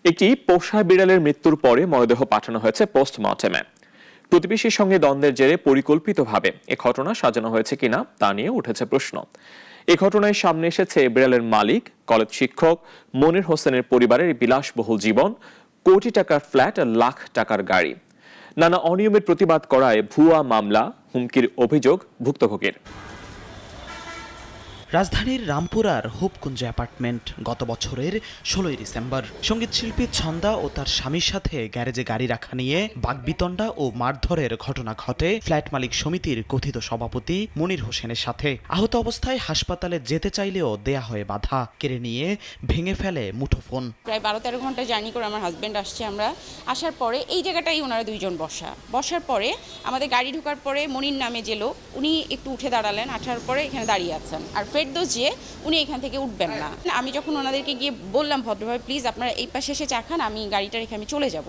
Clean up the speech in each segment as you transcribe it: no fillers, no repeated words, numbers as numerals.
একটি পোষা বিড়ালের মৃত্যুর পরে মরদেহ পাঠানো হয়েছে পোস্টমর্টেমে। প্রতিবেশীর সঙ্গে দ্বন্দ্বের জেরে পরিকল্পিতভাবে এ ঘটনা সাজানো হয়েছে কিনা তা নিয়ে উঠেছে প্রশ্ন। এ ঘটনায় সামনে এসেছে বিড়ালের মালিক, কলেজ শিক্ষক মনির হোসেনের পরিবারের বিলাসবহুল জীবন, কোটি টাকার ফ্ল্যাট আর লাখ টাকার গাড়ি। নানা অনিয়মের প্রতিবাদ করায় ভুয়া মামলা, হুমকির অভিযোগ ভুক্তভোগীর। রাজধানীর রামপুরার হুপকুঞ্জ অ্যাপার্টমেন্ট। গত বছরের 16 ডিসেম্বর সঙ্গীতশিল্পী ছন্দা ও তার স্বামীর সাথে গ্যারেজে গাড়ি রাখা নিয়ে বাগবিতণ্ডা ও মারধরের ঘটনা ঘটে ফ্ল্যাট মালিক সমিতির কথিত সভাপতি মনির হোসেনের সাথে। আহত অবস্থায় হাসপাতালে যেতে চাইলেও দেয়া হয়ে বাধা, কেড়ে নিয়ে ভেঙে ফেলে মুঠোফোন। প্রায় 12-13 ঘন্টা জার্নি করে আমার হাজব্যান্ড আসছে। আমরা আসার পরে এই জায়গাটাই ওনারা দুইজন বসার পরে আমাদের গাড়ি ঢোকার পরে মনির নামে যে লোক, উনি একটু উঠে দাঁড়ালেন, আসার পরে এখানে দাঁড়িয়ে আছেন। আর ফেরদৌস যে উনি এখান থেকে উঠবেন না। আমি যখন ওনাদেরকে গিয়ে বললাম ভদ্রভাবে, প্লিজ আপনারা এই পাশে এসে চা খান, আমি গাড়িটা রেখে আমি চলে যাব।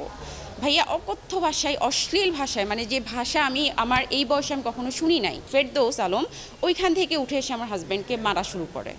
ভাইয়া অকথ্য ভাষায়, অশ্লীল ভাষায়, মানে যে ভাষা আমি আমার এই বয়সে আমি কখনো শুনি নাই, ফেরদৌস আলম ওইখান থেকে উঠে এসে আমার হাজব্যান্ডকে মারা শুরু করে।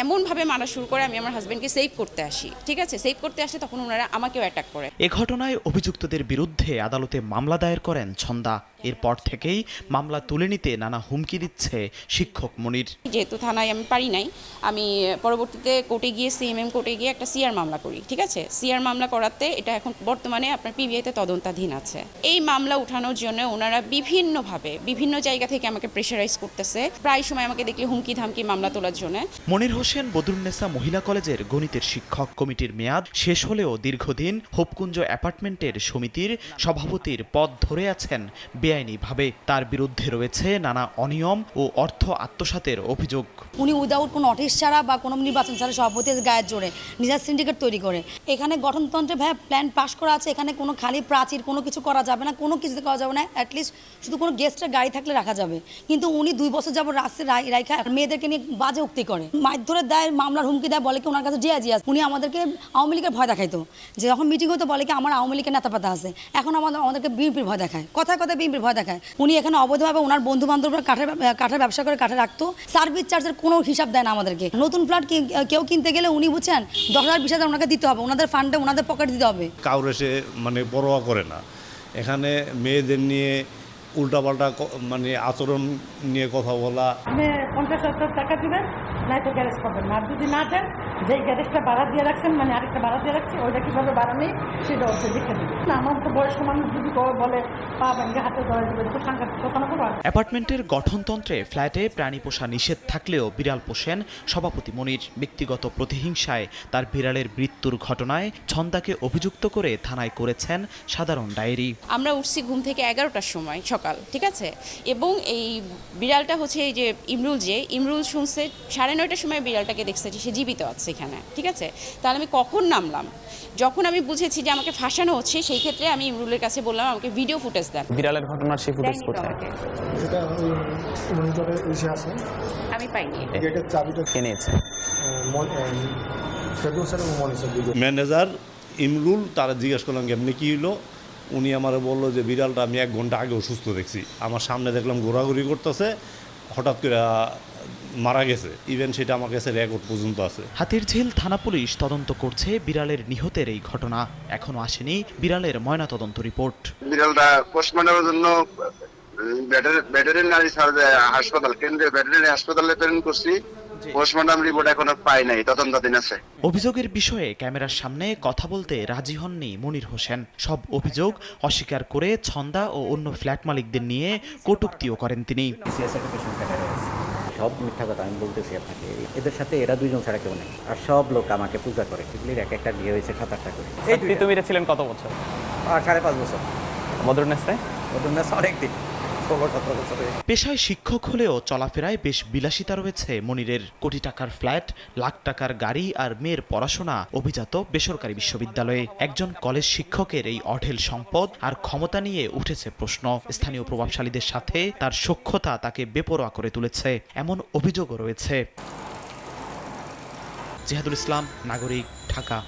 এমনভাবে মারা শুরু করে, আমি আমার হাজব্যান্ডকে সেভ করতে আসি, ঠিক আছে, সেভ করতে আসলে তখন ওনারা আমাকেও অ্যাটাক করে। এ ঘটনায় অভিযুক্তদের বিরুদ্ধে আদালতে মামলা দায়ের করেন ছন্দা। এরপর থেকেই মামলা তুলে নিতে নানা হুমকি দিচ্ছে শিক্ষক মনির। যেহেতু থানায় আমি পারি নাই, আমি পরবর্তীতে কোর্টে গিয়ে সিএমএম কোর্টে গিয়ে একটা সিআর মামলা করি, ঠিক আছে। সিআর মামলা করাতে এটা এখন বর্তমানে আপনার পিবিআইতে তদন্তাধীন আছে। এই মামলা উঠানোর জন্য ওনারা বিভিন্নভাবে বিভিন্ন জায়গা থেকে আমাকে প্রেশারাইজ করতেছে, প্রায় সময় আমাকে দেখলে হুমকি ধামকি মামলা তোলার জন্য। মনির হোসেন বদরুন্নেসা মহিলা কলেজের গণিতের শিক্ষক। কমিটির মেয়াদ শেষ হলেও দীর্ঘদিন হুপকুঞ্জ অ্যাপার্টমেন্টের সমিতির সভাপতির পদ ধরে আছেন বেআইনিভাবে। তার বিরুদ্ধে রয়েছে নানা অনিয়ম ও অর্থ আত্মসাতের অভিযোগ। উনি উইদাউট কোনো অটিস ছাড়া বা কোনো নির্বাচন ছাড়া সভাপতির গায়ের জোরে নিজের সিন্ডিকেট তৈরি করে এখানে গঠনতন্ত্রে ভাই প্ল্যান পাস করা আছে। এখানে কোনো খালি প্রাচীর কোনো কিছু করা যাবে না, কোনো কিছুতে করা যাবে না। অ্যাটলিস্ট শুধু কোনো গেস্টের গাড়ি থাকলে রাখা যাবে, কিন্তু উনি 2 বছর যাবত রাস্তায় রাখা মেয়েদেরকে নিয়ে বাজে উক্তি করে, মারধরের দেয়, মামলার হুমকি দেয়, বলে কি ওনার কাছে জিয়া উনি আমাদেরকে আওয়ামী লীগের ভয় দেখাইতো। যে যখন মিটিং হতো বলে কি আমার আওয়ামী লীগের নেতা পাতা আছে, এখন আমাদেরকে বিএনপির ভয় দেখায়, কথায় কথায় বিএনপির ভয় দেখায়। উনি এখানে অবৈধভাবে ওনার বন্ধু বান্ধবরা কাঠের ব্যবসা করে কাঠে রাখতো। সার্ভিস চার্জের কোনো হিসাব দেয় না আমাদেরকে। নতুন ফ্ল্যাট কেউ কিনতে গেলে উনি বুঝছেন 10,000-20,000 ওনাকে দিতে হবে, ওনাদের ফান্ডে ওনাদের পকেট দিতে হবে। কাউরে সে পরোয়া করে না। এখানে মেয়েদের নিয়ে উল্টাপাল্টা আচরণ নিয়ে কথা বলা। 50,000 টাকা দিবেন, নাই তো গ্যারেজ পাবেন না। আর যদি না দেন, যে গ্যারেজটা ভাড়া দিয়ে রাখছেন, আরেকটা ভাড়া দিয়ে রাখছি, ওইটা কীভাবে ভাড়া নেই সেটা হচ্ছে লিখে দেবে না। আমার তো বয়স্ক মানুষ যদি বলে পা ভেঙে হাতে ধরে দেবে, তো সাংঘাতিক কথা না করবো। অ্যাপার্টমেন্টের গঠনতন্ত্রে ফ্ল্যাটে প্রাণী পোষা নিষেধ থাকলেও বিড়াল পোষেন সভাপতি মনির। ব্যক্তিগত প্রতিহিংসায় তার বিড়ালের মৃত্যুর ঘটনায় ছন্দাকে অভিযুক্ত করে থানায় করেছেন সাধারণ ডায়েরি। আমরা উঠছি ঘুম থেকে 11টার সময় সকাল, ঠিক আছে, এবং এই বিড়ালটা হচ্ছে এই যে ইমরুল শুনছে 9:30টার সময় বিড়ালটাকে দেখছে যে সে জীবিত আছে এখানে, ঠিক আছে। তাহলে আমি কখন নামলাম? যখন আমি বুঝেছি যে আমাকে ফাঁসানো হচ্ছে, সেই ক্ষেত্রে আমি ইমরুলের কাছে বললাম আমাকে ভিডিও ফুটেজ দেন। বিড়ালের ঘটনার সেই ফুটেজ কোথায়? এটা মনিটরে এসে আছে, আমি পাইনি। গেটের চাবিটা কে নিয়েছে? ফেরদৌস এবং মনির ম্যানেজার ইমরুল তারা জিজ্ঞেস করলাম এমনি কী হলো। উনি আমার বললো যে বিড়ালটা আমি 1 ঘন্টা আগে অসুস্থ দেখছি, আমার সামনে দেখলাম ঘোরাঘুরি করতেছে, হঠাৎ করে মারা গেছে। ইভেন সেটা আমার কাছে রেকর্ড পর্যন্ত আছে। হাতিরঝিল থানা পুলিশ তদন্ত করছে বিড়ালের নিহতের এই ঘটনা। এখনো আসেনি বিড়ালের ময়নাতদন্ত রিপোর্ট। বিড়ালটা পোস্টমর্টমের জন্য ভেটেরিনারি হাসপাতাল, কেন্দ্রীয় ভেটেরিনারি হাসপাতালে প্রেরণ করছি। পোস্টমর্টম রিপোর্ট এখনো পাই নাই, তদন্তাধীন আছে। অভিযোগের বিষয়ে ক্যামেরার সামনে কথা বলতে রাজি হননি মনির হোসেন। সব অভিযোগ অস্বীকার করে ছন্দা ও অন্য ফ্ল্যাট মালিকদের নিয়ে কটূক্তিও করেন তিনি। সব মিথ্যা কথা আমি বলতেছি আপনাকে। এদের সাথে এরা 2জন ছাড়া কেউ নেই, আর সব লোক আমাকে পূজা করে। এগুলির এক একটা বিয়ে হয়েছে 7-8টা করে। এই তুমি ছিলেন কত বছর? 5.5 বছর। বদরুন্নেসা অনেকদিন, 16-17 বছর। পেশায় শিক্ষক হলেও চলাফেরায় বেশ বিলাসিতা রয়েছে মনিরের। কোটি টাকার ফ্ল্যাট, লাখ টাকার গাড়ি আর মেয়ের পড়াশোনা অভিজাত বেসরকারি বিশ্ববিদ্যালয়ে। একজন কলেজ শিক্ষকের এই অঢেল সম্পদ আর ক্ষমতা নিয়ে উঠেছে প্রশ্ন। স্থানীয় প্রভাবশালীদের সাথে তার সখ্যতা তাকে বেপরোয়া করে তুলেছে, এমন অভিযোগও রয়েছে। জিহাদুল ইসলাম, নাগরিক, ঢাকা।